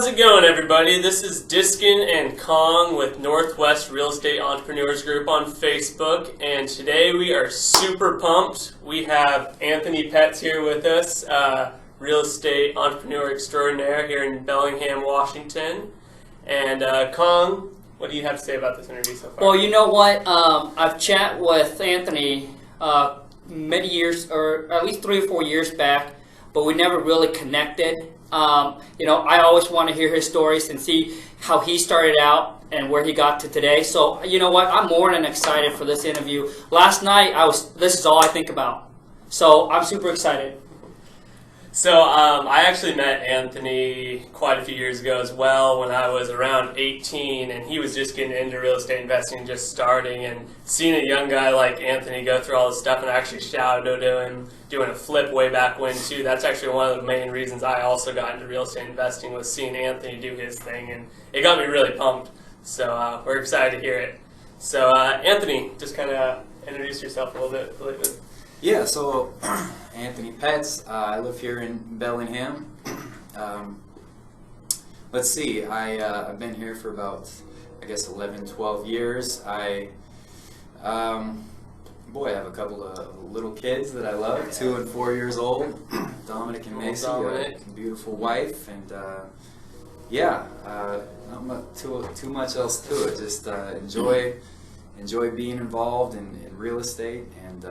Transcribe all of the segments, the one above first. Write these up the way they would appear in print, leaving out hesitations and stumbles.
How's it going, everybody? This is Diskin and Khang with Northwest Real Estate Entrepreneurs Group on Facebook, and today we are super pumped. We have Anthony Petz here with us, real estate entrepreneur extraordinaire here in Bellingham, Washington. And Khang, what do you have to say about this interview so far? Well, you know what? I've chatted with Anthony many years, or at least 3 or 4 years back, but we never really connected. I always want to hear his stories and see how he started out and where he got to today. So, you know what? I'm more than excited for this interview. Last night, this is all I think about. So, I'm super excited. So, I actually met Anthony quite a few years ago as well when I was around 18, and he was just getting into real estate investing, just starting, and seeing a young guy like Anthony go through all this stuff, and I actually shouted to him doing a flip way back when too. That's actually one of the main reasons I also got into real estate investing, was seeing Anthony do his thing, and it got me really pumped. So we're excited to hear it. So Anthony, just kind of introduce yourself a little bit. Yeah, so Anthony Petz, I live here in Bellingham. Let's see, I've been here for about, 11, 12 years. I have a couple of little kids that I love, 2 and 4 years old, Dominic and Macy, a beautiful wife, and not much, too much else to it. Just enjoy being involved in real estate, and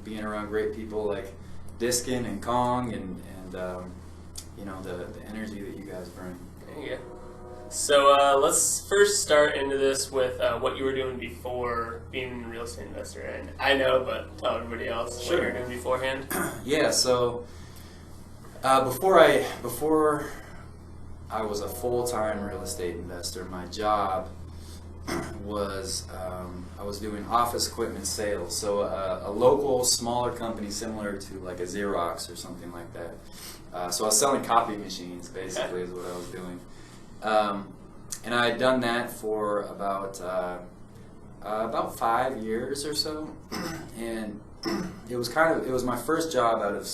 being around great people like Diskin and Khang, and the energy that you guys bring. Yeah. So let's first start into this with what you were doing before being a real estate investor. And I know, but tell everybody else what you were doing beforehand. Yeah. So before I was a full-time real estate investor, my job was I was doing office equipment sales. So a local smaller company similar to like a Xerox or something like that. So I was selling copy machines, basically, is what I was doing. And I had done that for about 5 years or so, and it was my first job out of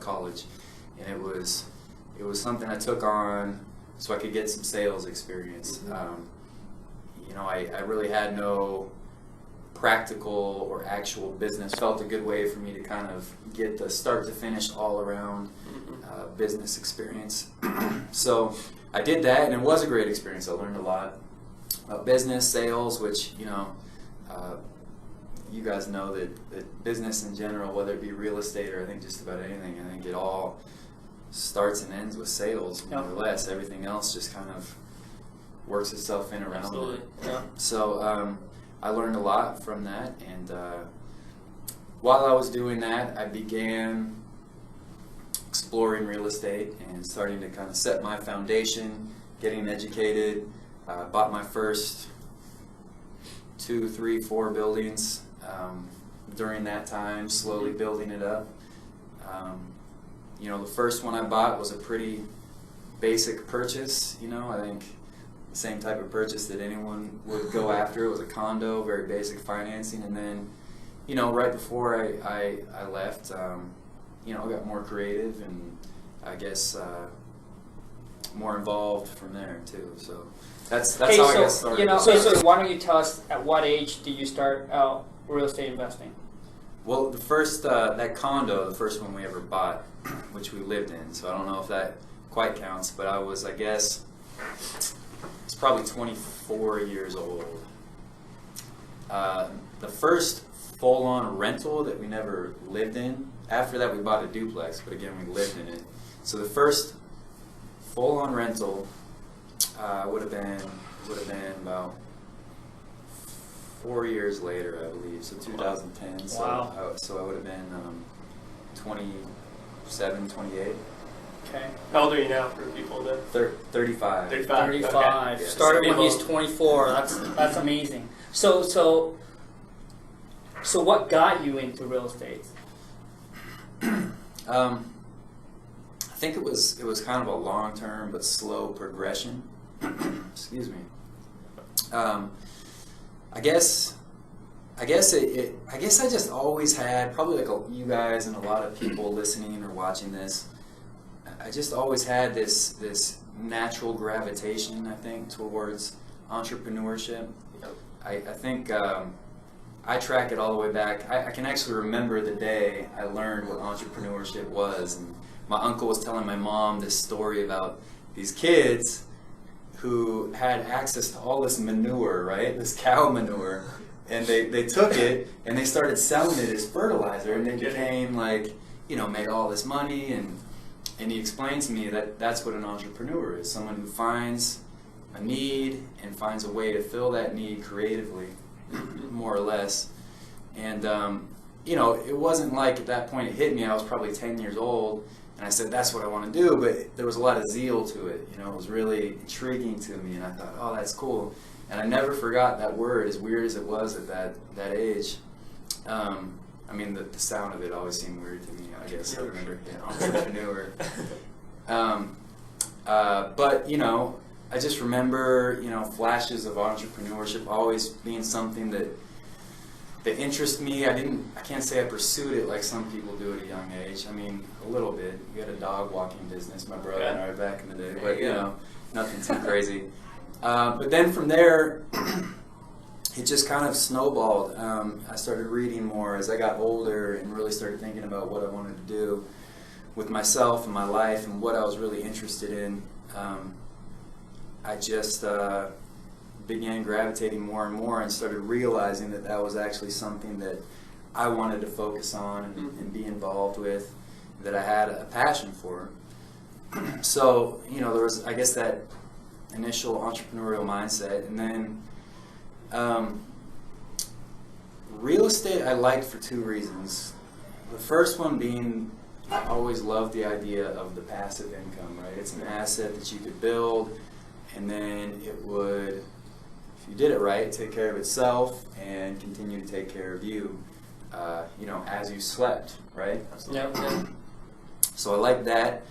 college, and it was something I took on so I could get some sales experience. I really had no practical or actual business. Felt a good way for me to kind of get the start to finish all around business experience. So I did that, and it was a great experience. I learned a lot about business, sales, which, you guys know that business in general, whether it be real estate or I think just about anything, I think it all starts and ends with sales, more or less. Everything else just kind of works itself in around it. Yeah. So I learned a lot from that, and while I was doing that, I began exploring real estate and starting to kind of set my foundation, getting educated. Bought my first 2, 3, 4 buildings during that time, slowly building it up. The first one I bought was a pretty basic purchase. I think the same type of purchase that anyone would go after. It was a condo, very basic financing, and then, right before I left, I got more creative and I guess more involved from there too. So that's how I got started. So why don't you tell us, at what age did you start out real estate investing? Well, the first that condo, the first one we ever bought, which we lived in. So I don't know if that quite counts, but I was, it's probably 24 years old. The first full-on rental that we never lived in. After that, we bought a duplex, but again, we lived in it. So the first full-on rental would have been about 4 years later, I believe. So 2010. Wow. So I would have been 27, 28. Okay. How old are you now for people that? 35. 35. Okay. Yeah. Started when he's 24. That's amazing. So what got you into real estate? I think it was kind of a long-term but slow progression. Excuse me. I guess I just always had, probably like you guys and a lot of people listening or watching this, I just always had this natural gravitation, I think, towards entrepreneurship. I think I track it all the way back. I can actually remember the day I learned what entrepreneurship was. And my uncle was telling my mom this story about these kids who had access to all this manure, right? This cow manure. And they took it and they started selling it as fertilizer, and they became like, made all this money. And he explained to me that that's what an entrepreneur is, someone who finds a need and finds a way to fill that need creatively, more or less. And, it wasn't like at that point it hit me. I was probably 10 years old, and I said, that's what I want to do, but there was a lot of zeal to it. It was really intriguing to me, and I thought, oh, that's cool. And I never forgot that word, as weird as it was at that age. The sound of it always seemed weird to me, I guess. I remember, entrepreneur. But, I just remember, flashes of entrepreneurship always being something that interested me. I can't say I pursued it like some people do at a young age. A little bit. We had a dog walking business, my brother and I, back in the day. But, nothing too crazy. But then from there, it just kind of snowballed. I started reading more as I got older and really started thinking about what I wanted to do with myself and my life and what I was really interested in. I just began gravitating more and more and started realizing that was actually something that I wanted to focus on and be involved with, that I had a passion for. So, there was, I guess, that initial entrepreneurial mindset. And then real estate I liked for two reasons. The first one being, I always loved the idea of the passive income, right? It's an asset that you could build, and then it would, if you did it right, take care of itself and continue to take care of you, as you slept, right? Yeah. So I like that.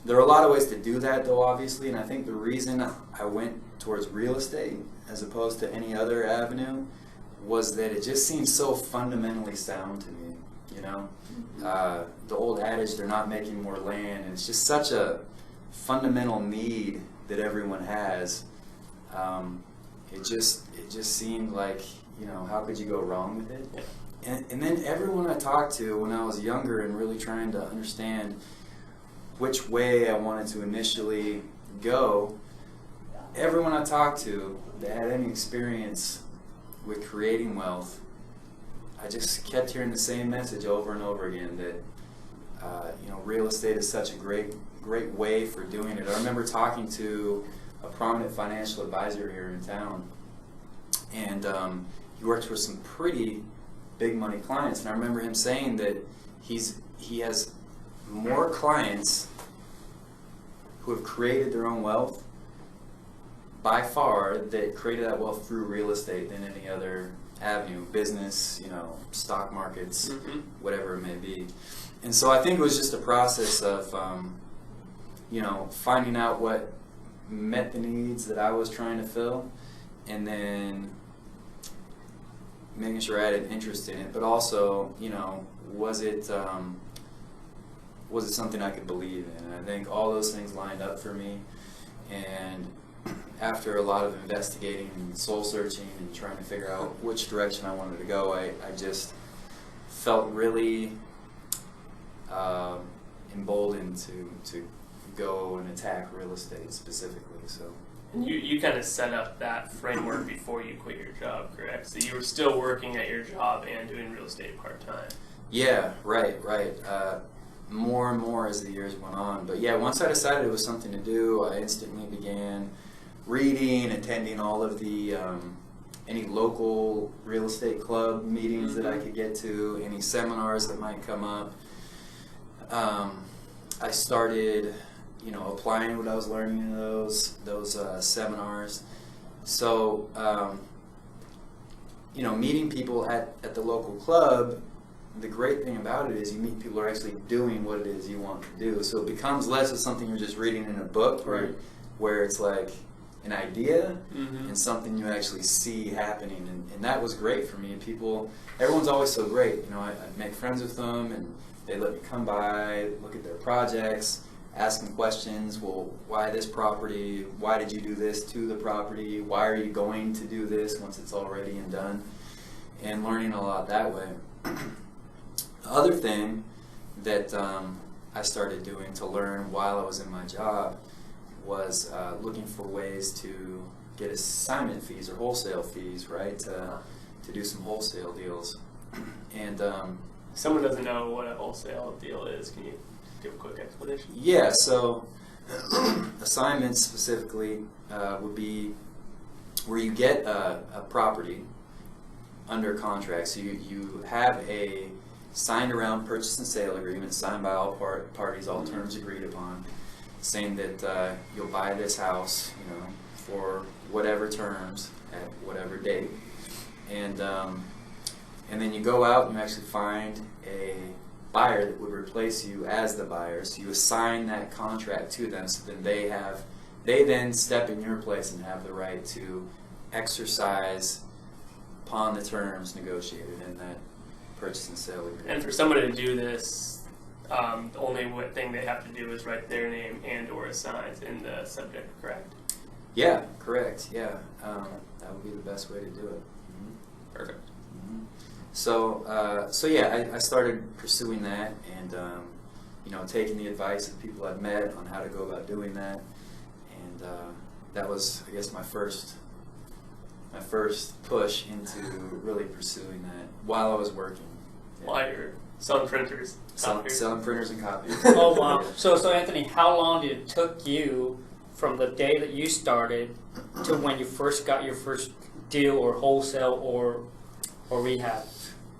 There are a lot of ways to do that, though, obviously, and I think the reason I went towards real estate as opposed to any other avenue was that it just seemed so fundamentally sound to me. The old adage, they're not making more land, and it's just such a fundamental need that everyone has. It just seemed like, how could you go wrong with it? And then everyone I talked to when I was younger and really trying to understand which way I wanted to initially go, everyone I talked to that had any experience with creating wealth, I just kept hearing the same message over and over again, that real estate is such a great way for doing it. I remember talking to a prominent financial advisor here in town, and he works with some pretty big money clients, and I remember him saying that he has more clients who have created their own wealth by far, that created that wealth through real estate, than any other avenue, business, stock markets, whatever it may be. And so I think it was just a process of finding out what met the needs that I was trying to fill, and then making sure I had an interest in it, but also, was it something I could believe in? And I think all those things lined up for me, and after a lot of investigating and soul searching and trying to figure out which direction I wanted to go, I just felt really emboldened to go and attack real estate specifically. So. And you kind of set up that framework before you quit your job, correct? So you were still working at your job and doing real estate part-time. Yeah, right. More and more as the years went on. But yeah, once I decided it was something to do, I instantly began reading, attending all of the any local real estate club meetings that I could get to, any seminars that might come up. I started, applying what I was learning in those seminars. So, meeting people at the local club, the great thing about it is you meet people who are actually doing what it is you want to do. So it becomes less of something you're just reading in a book, right, where it's like an idea and something you actually see happening. And that was great for me. Everyone's always so great. I'd make friends with them, and they let me come by, look at their projects. asking questions. Well, why this property? Why did you do this to the property? Why are you going to do this once it's all ready and done? And learning a lot that way. The other thing that I started doing to learn while I was in my job was looking for ways to get assignment fees or wholesale fees, right? To do some wholesale deals. And Someone doesn't know what a wholesale deal is. Can you give a quick explanation? yeah, so assignments specifically would be where you get a property under contract. So you have a signed around purchase and sale agreement signed by all parties, all terms agreed upon, saying that you'll buy this house, for whatever terms at whatever date, and then you go out and you actually find a buyer that would replace you as the buyer. So you assign that contract to them, so then they then step in your place and have the right to exercise upon the terms negotiated in that purchase and sale agreement. And for somebody to do this, the only thing they have to do is write their name and or assigns in the subject, correct? Yeah, correct. Yeah, that would be the best way to do it. Mm-hmm. Perfect. Mm-hmm. So yeah, I started pursuing that, and taking the advice of people I'd met on how to go about doing that, and that was, I guess, my first push into really pursuing that while I was working. Yeah. While you're selling printers, copiers. Selling printers and copiers. Oh wow! So Anthony, how long did it took you from the day that you started to when you first got your first deal or wholesale or rehab?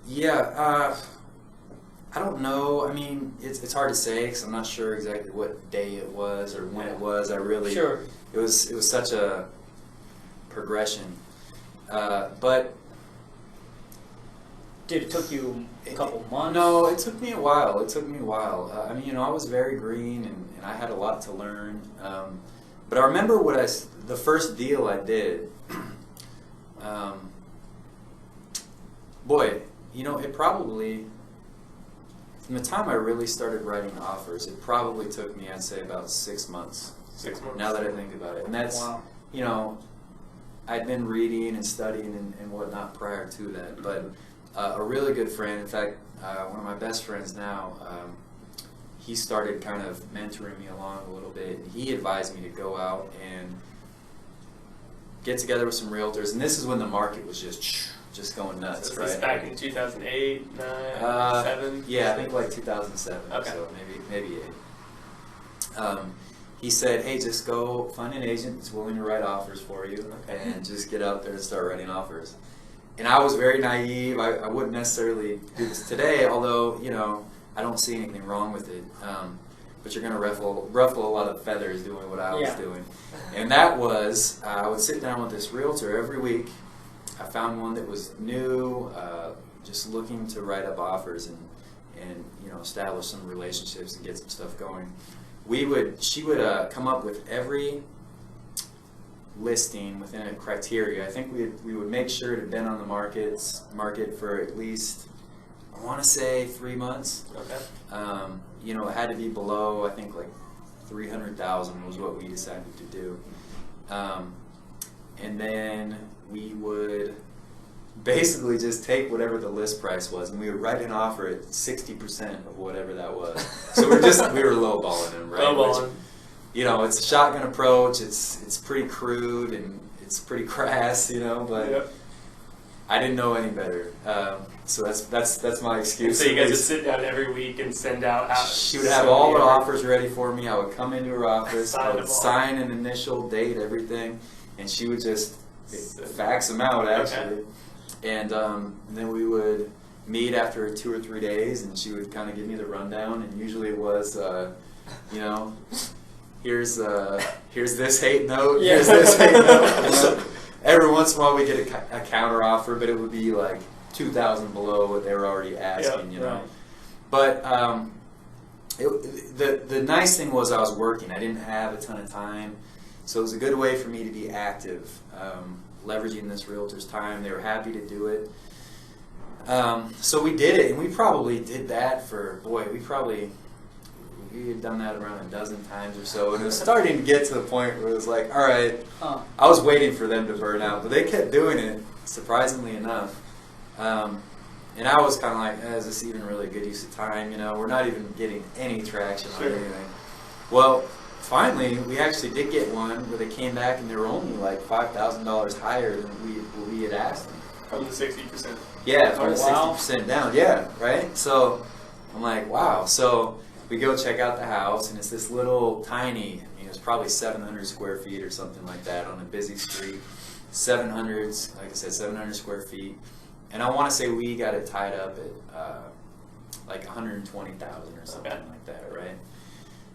Yeah, I don't know. I mean, it's hard to say because I'm not sure exactly what day it was or when it was. Sure. It was such a progression, but. Did it took you a couple months? No, it took me a while. I mean, I was very green and I had a lot to learn. But I remember the first deal I did. Boy, it probably, from the time I really started writing offers, it probably took me, I'd say, about 6 months. 6 months. Now that I think about it, and that's wow. I'd been reading and studying and whatnot prior to that, but. A really good friend, in fact, one of my best friends now, he started kind of mentoring me along a little bit. And he advised me to go out and get together with some realtors, and this is when the market was just going nuts, So right? this is back in 2008, 9, 7? Yeah, I think like 2007, Okay. so maybe 8. He said, hey, just go find an agent that's willing to write offers for you, and just get out there and start writing offers. And I was very naive. I wouldn't necessarily do this today, although, I don't see anything wrong with it. But you're going to ruffle a lot of feathers doing what I was doing. And that was, I would sit down with this realtor every week. I found one that was new, just looking to write up offers and establish some relationships and get some stuff going. She would come up with every listing within a criteria. I think we would make sure it had been on the market for at least, I want to say, 3 months. Okay. It had to be below, I think, like 300,000 was what we decided to do. And then we would basically just take whatever the list price was, and we would write an offer at 60% of whatever that was. So we were lowballing them, right? Lowballing. It's a shotgun approach. It's pretty crude and it's pretty crass, but Yep. I didn't know any better. So that's my excuse. So you guys would sit down every week and send out. She would have all the offers ready for me. I would come into her office. I would sign an initial date, everything, and she would just fax them out actually. Okay. And then we would meet after 2 or 3 days, and she would kind of give me the rundown. And usually it was, here's this hate note, here's this hate note. Every once in a while we get a counter offer, but it would be like 2,000 below what they were already asking, Right. But the nice thing was I was working. I didn't have a ton of time, so it was a good way for me to be active, leveraging this realtor's time. They were happy to do it. So we did it, and we probably did that for, we had done that around a dozen times or so, and it was starting to get to the point where it was like, all right, Huh. I was waiting for them to burn out, but they kept doing it, surprisingly enough. And I was kind of like, is this even really a good use of time? You know, we're not even getting any traction on anything. Well, finally, we actually did get one where they came back and they were only like $5,000 higher than we had asked them. From the 60%. Yeah, from Oh, wow. 60% down. Yeah, right? So I'm like, wow. So we go check out the house, and it's this little tiny, I mean, it's probably 700 square feet or something like that on a busy street. 700, like I said, 700 square feet. And I want to say we got it tied up at like 120,000 or something like that, right?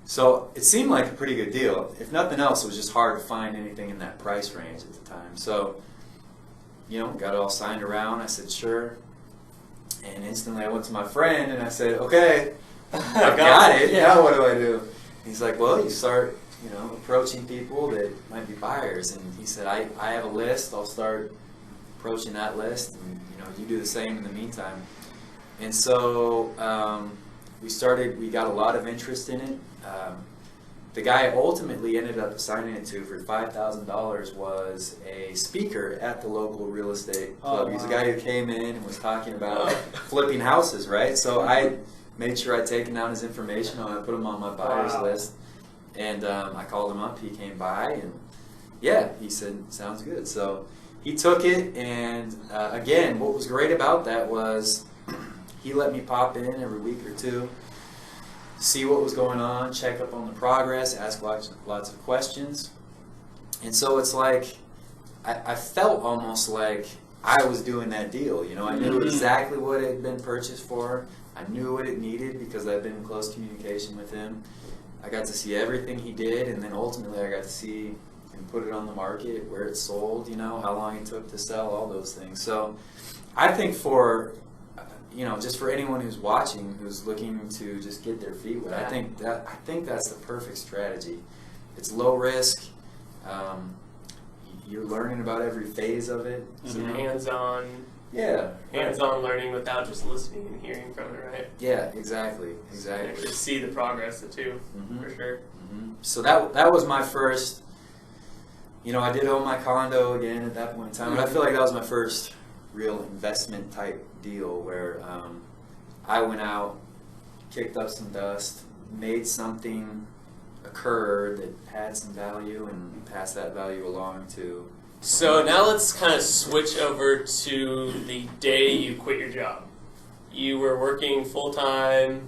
So it seemed like a pretty good deal. If nothing else, it was just hard to find anything in that price range at the time. So, you know, got it all signed around. I said, sure. And instantly I went to my friend and I said, okay, I've got it. Yeah. Now what do I do? He's like, well, you start, you know, approaching people that might be buyers. And he said, I have a list. I'll start approaching that list. And, you know, you do the same in the meantime. And so we got a lot of interest in it. The guy I ultimately ended up assigning it to for $5,000 was a speaker at the local real estate club. Oh, He's a wow. guy who came in and was talking about flipping houses, right? So I made sure I'd taken down his information. I put him on my buyer's Wow. list. And I called him up. He came by and, yeah, he said, sounds good. So he took it, and again, what was great about that was he let me pop in every week or two, see what was going on, check up on the progress, ask lots of questions. And so it's like, I felt almost like I was doing that deal. You know, I knew exactly what it had been purchased for. I knew what it needed because I've been in close communication with him. I got to see everything he did, and then ultimately I got to see him put it on the market, where it sold, you know, how long it took to sell, all those things. So I think for, you know, just for anyone who's watching, who's looking to just get their feet wet, I think that's the perfect strategy. It's low risk. You're learning about every phase of it. Some you know? hands-on Yeah. hands-on learning without just listening and hearing from it, right? Yeah, exactly. You actually see the progress too, for sure. Mm-hmm. So that was my first. You know, I did own my condo again at that point in time, but I feel like that was my first real investment type deal where I went out, kicked up some dust, made something occur that had some value, and passed that value along to. So now let's kind of switch over to the day you quit your job. You were working full-time,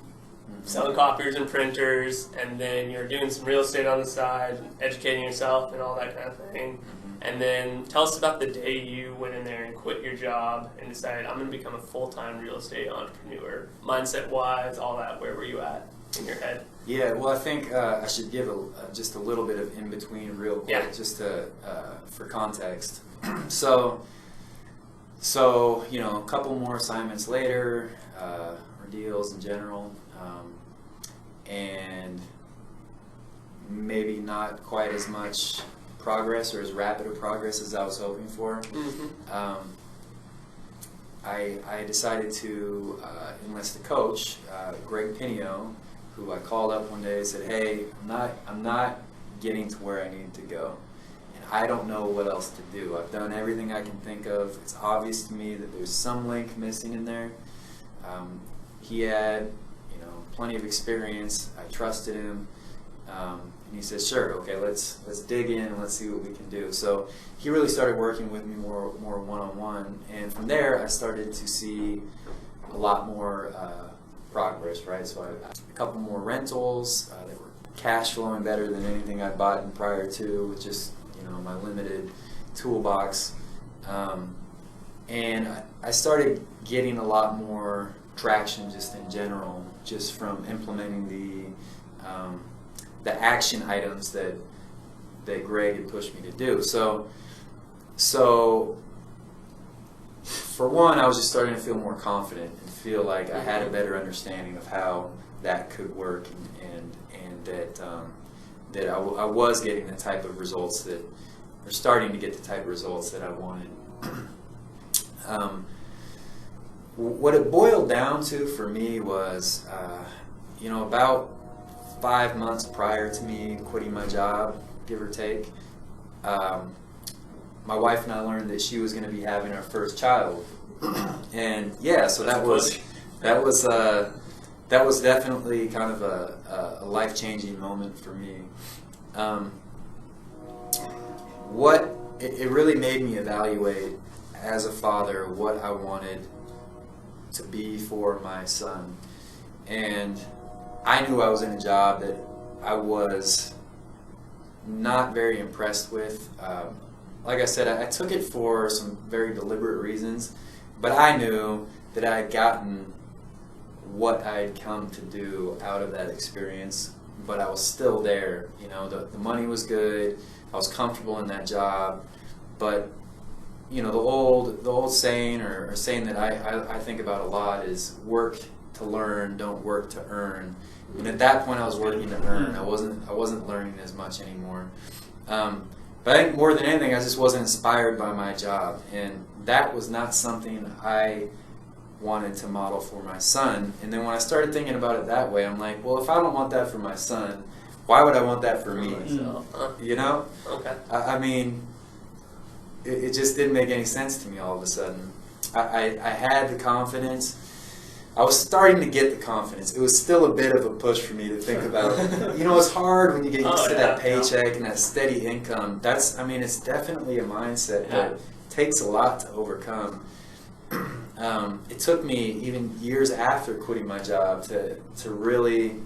selling copiers and printers, and then you're doing some real estate on the side, educating yourself and all that kind of thing. And then tell us about the day you went in there and quit your job and decided, I'm going to become a full-time real estate entrepreneur. Mindset-wise, all that, where were you at in your head? Yeah, well, I think I should give just a little bit of in-between real quick, just to, for context. So, you know, a couple more assignments later, or deals in general, and maybe not quite as much progress or as rapid a progress as I was hoping for. I decided to enlist a coach, Greg Pinio, who I called up one day and said, "Hey, I'm not getting to where I need to go, and I don't know what else to do. I've done everything I can think of. It's obvious to me that there's some link missing in there." He had, you know, plenty of experience. I trusted him, and he said, "Sure, okay, let's dig in and let's see what we can do." So he really started working with me more one-on-one, and from there I started to see a lot more progress, right? So I had a couple more rentals that were cash flowing better than anything I'd bought in prior to, with just, you know, my limited toolbox. And I started getting a lot more traction just in general, just from implementing the action items that Greg had pushed me to do. So for one, I was just starting to feel more confident and feel like I had a better understanding of how that could work, and that I was getting the type of results that, or starting to get the type of results that I wanted. What it boiled down to for me was, you know, about 5 months prior to me quitting my job, give or take, my wife and I learned that she was going to be having our first child, and yeah, so that was definitely kind of a life-changing moment for me. It really made me evaluate as a father what I wanted to be for my son, and I knew I was in a job that I was not very impressed with. Like I said, I took it for some very deliberate reasons, but I knew that I had gotten what I had come to do out of that experience, but I was still there. You know, the money was good, I was comfortable in that job, but you know, the old saying or saying that I think about a lot is work to learn, don't work to earn. And at that point I was working to earn. I wasn't learning as much anymore. But I think more than anything, I just wasn't inspired by my job, and that was not something I wanted to model for my son. And then when I started thinking about it that way, I'm like, well, if I don't want that for my son, why would I want that for me? You know? Okay. I mean, it just didn't make any sense to me all of a sudden. I had the confidence. I was starting to get the confidence. It was still a bit of a push for me to think about. You know, it's hard when you get used to that paycheck and that steady income. It's definitely a mindset that takes a lot to overcome. It took me even years after quitting my job to really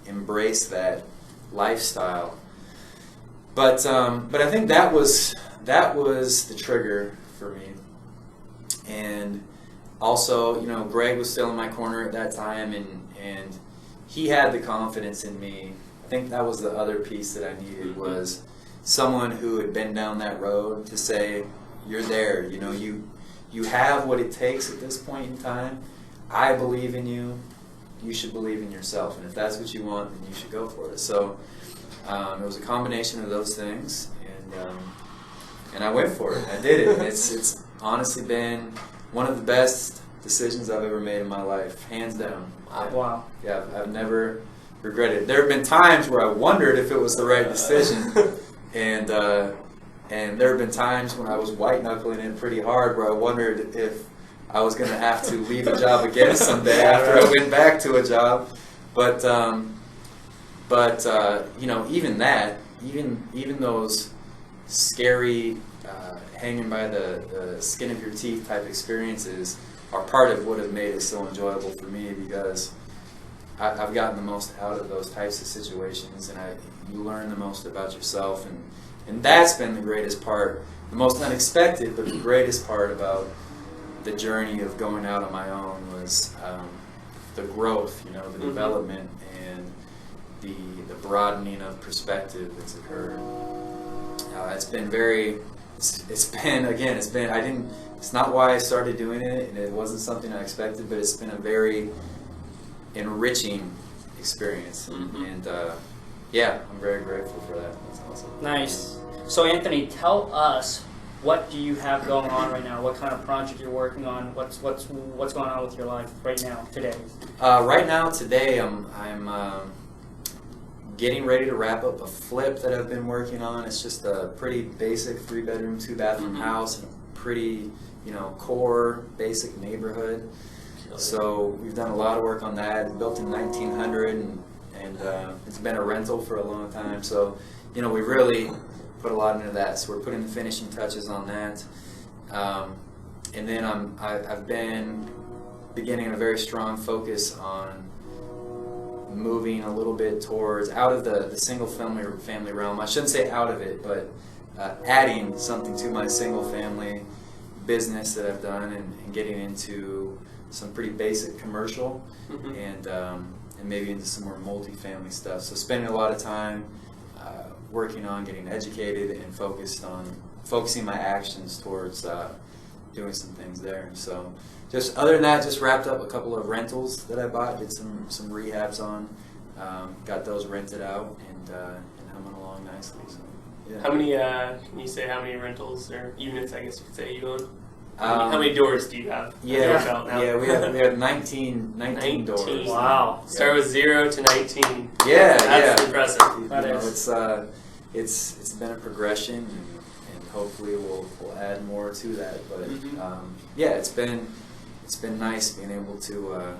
embrace that lifestyle. But I think that was the trigger for me. And also, you know, Greg was still in my corner at that time, and he had the confidence in me. I think that was the other piece that I needed, was someone who had been down that road to say, you're there, you know, you have what it takes at this point in time. I believe in you. You should believe in yourself, and if that's what you want, then you should go for it. So it was a combination of those things, and I went for it. I did it. It's honestly been one of the best decisions I've ever made in my life, hands down. Wow. Yeah, I've never regretted it. There have been times where I wondered if it was the right decision, and there have been times when I was white knuckling it pretty hard, where I wondered if I was going to have to leave a job again someday after I went back to a job. But you know, even that, even those scary, hanging by the skin of your teeth type experiences are part of what have made it so enjoyable for me, because I've gotten the most out of those types of situations, and you learn the most about yourself, and that's been the greatest part, the most unexpected, but the greatest part about the journey of going out on my own was the growth, you know, the development, and the broadening of perspective that's occurred. It's not why I started doing it, and it wasn't something I expected, but it's been a very enriching experience. And I'm very grateful for that. That's awesome. Nice. So Anthony, tell us, what do you have going on right now? What kind of project you're working on? What's going on with your life right now, today? Right now, today, I'm getting ready to wrap up a flip that I've been working on. It's just a pretty basic 3-bedroom, 2-bathroom house in a pretty, you know, core, basic neighborhood. So we've done a lot of work on that. It's built in 1900, and it's been a rental for a long time. So, you know, we really put a lot into that. So we're putting the finishing touches on that. And then I've been beginning a very strong focus on moving a little bit towards out of the single family realm. I shouldn't say out of it, but adding something to my single family business that I've done, and getting into some pretty basic commercial, and maybe into some more multi-family stuff. So spending a lot of time working on getting educated and focusing my actions towards doing some things there. So just other than that, just wrapped up a couple of rentals that I bought, did some rehabs on, got those rented out, and humming along nicely. So yeah. How many? Can you say how many rentals or units, I guess you could say, you own? How many doors do you have? Yeah, we have 19 doors. 19. Wow. Start with 0 to 19. Yeah, That's impressive. That is. It's been a progression, and hopefully we'll add more to that. But yeah, it's been nice being able to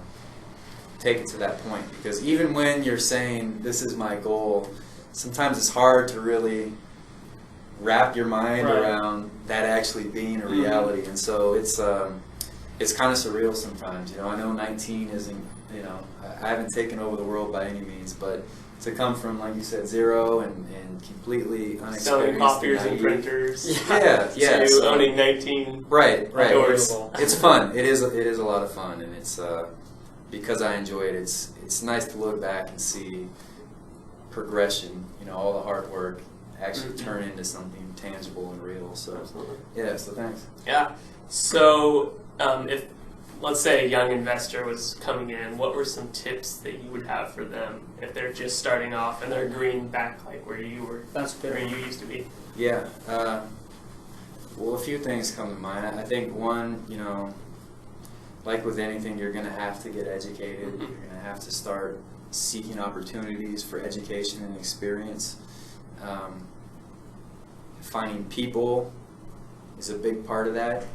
take it to that point, because even when you're saying this is my goal, sometimes it's hard to really wrap your mind around that actually being a reality. And so it's kind of surreal sometimes. You know, I know 19 isn't, you know, I haven't taken over the world by any means, but to come from, like you said, 0 and completely unexperienced, selling copiers and printers, yeah, to so, owning 19 right. doors. It's fun. It is a lot of fun, and it's because I enjoy it. It's nice to look back and see progression. You know, all the hard work actually turn into something tangible and real. So yeah, so thanks. Yeah. So if, let's say, a young investor was coming in, what were some tips that you would have for them if they're just starting off and they're green back like where you were? That's good. Where you used to be. Yeah. Well, a few things come to mind. I think one, you know, like with anything, you're going to have to get educated. You're going to have to start seeking opportunities for education and experience. Finding people is a big part of that,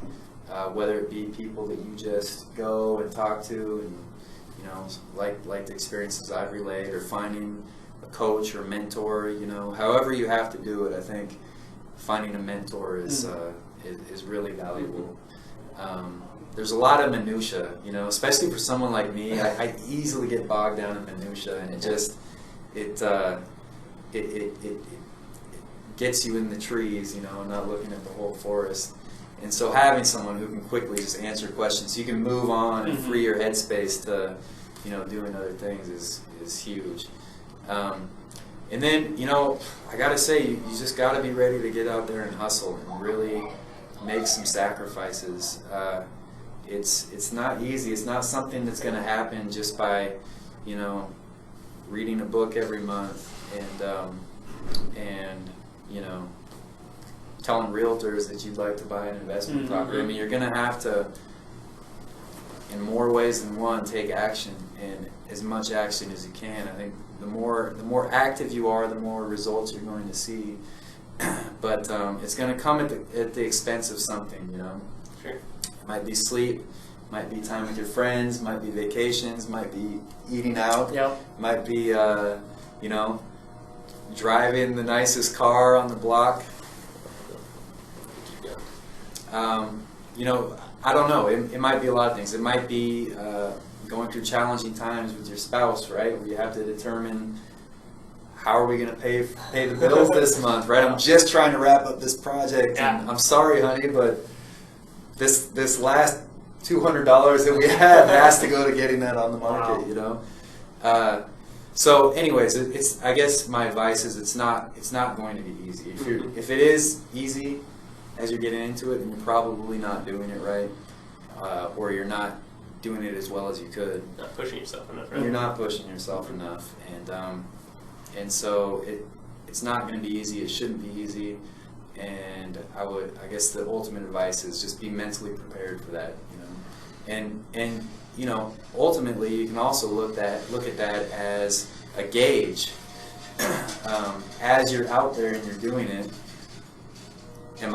whether it be people that you just go and talk to, and you know, like the experiences I've relayed, or finding a coach or mentor. You know, however you have to do it, I think finding a mentor is really valuable. There's a lot of minutia, you know, especially for someone like me. I easily get bogged down in minutia, and it gets you in the trees, you know, not looking at the whole forest. And so having someone who can quickly just answer questions, so you can move on and free your headspace to, you know, doing other things is huge. And then, you know, I gotta say, you just gotta be ready to get out there and hustle and really make some sacrifices. It's not easy. It's not something that's gonna happen just by, you know, reading a book every month and you know, telling realtors that you'd like to buy an investment property. I mean, you're going to have to, in more ways than one, take action, and as much action as you can. I think the more active you are, the more results you're going to see. But it's going to come at the expense of something, you know. Sure. It might be sleep, might be time with your friends, might be vacations, might be eating out, might be, you know, driving the nicest car on the block. You know, I don't know. It might be a lot of things. It might be going through challenging times with your spouse, right? Where you have to determine, how are we going to pay the bills this month, right? I'm just trying to wrap up this project, and I'm sorry, honey, but this last $200 that we have has to go to getting that on the market, you know. So, anyways, it's. I guess my advice is it's not going to be easy. If it is easy as you're getting into it, then you're probably not doing it right, or you're not doing it as well as you could. Not pushing yourself enough. Right? You're not pushing yourself enough, and so it's not going to be easy. It shouldn't be easy, and I guess the ultimate advice is just be mentally prepared for that, you know, and. You know, ultimately, you can also look at that as a gauge. As you're out there and you're doing it, am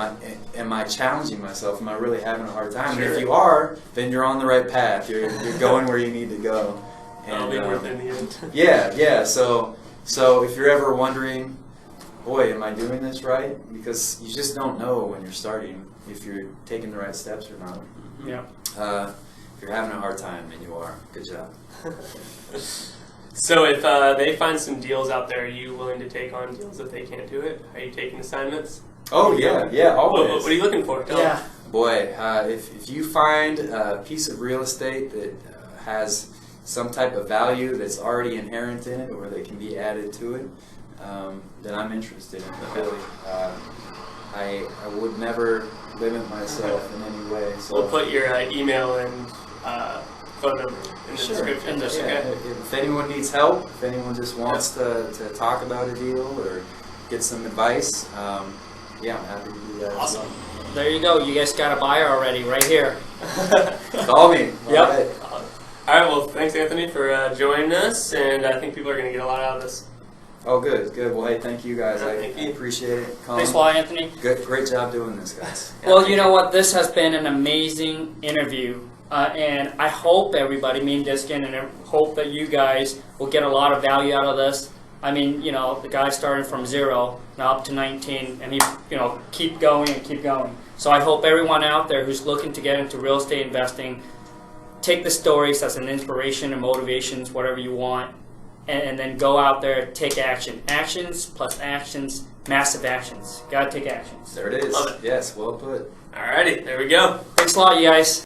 I challenging myself? Am I really having a hard time? Sure. And if you are, then you're on the right path. You're going where you need to go. And, It'll be worth it in the end. Yeah. So if you're ever wondering, boy, am I doing this right? Because you just don't know when you're starting if you're taking the right steps or not. Yeah. If you're having a hard time, then you are. Good job. So if they find some deals out there, are you willing to take on deals if they can't do it? Are you taking assignments? Oh, yeah, always. What are you looking for? Tell me. Boy, if you find a piece of real estate that has some type of value that's already inherent in it or that can be added to it, then I'm interested in it, really. I would never limit myself in any way. So we'll put your email and phone number in the description. Yeah. Okay. If anyone needs help, if anyone just wants to talk about a deal or get some advice, I'm happy to do that. Awesome. As well. there you go. You guys got a buyer already, right here. Call me. Yep. All right. All right, well, thanks, Anthony, for joining us, and I think people are going to get a lot out of this. Oh, good. Well, hey, thank you guys. I Thank you. appreciate it. Thanks a lot, Anthony. Great job doing this, guys. Well, you know what? This has been an amazing interview. And I hope everybody, me and Diskin, and I hope that you guys will get a lot of value out of this. I mean, you know, the guy started from 0, now up to 19, and he, you know, keep going and keep going. So I hope everyone out there who's looking to get into real estate investing, take the stories as an inspiration and motivations, whatever you want, and then go out there, take action. Actions plus actions, massive actions. Gotta take actions. There it is. Love it. Yes, well put. All righty, there we go. Thanks a lot, you guys.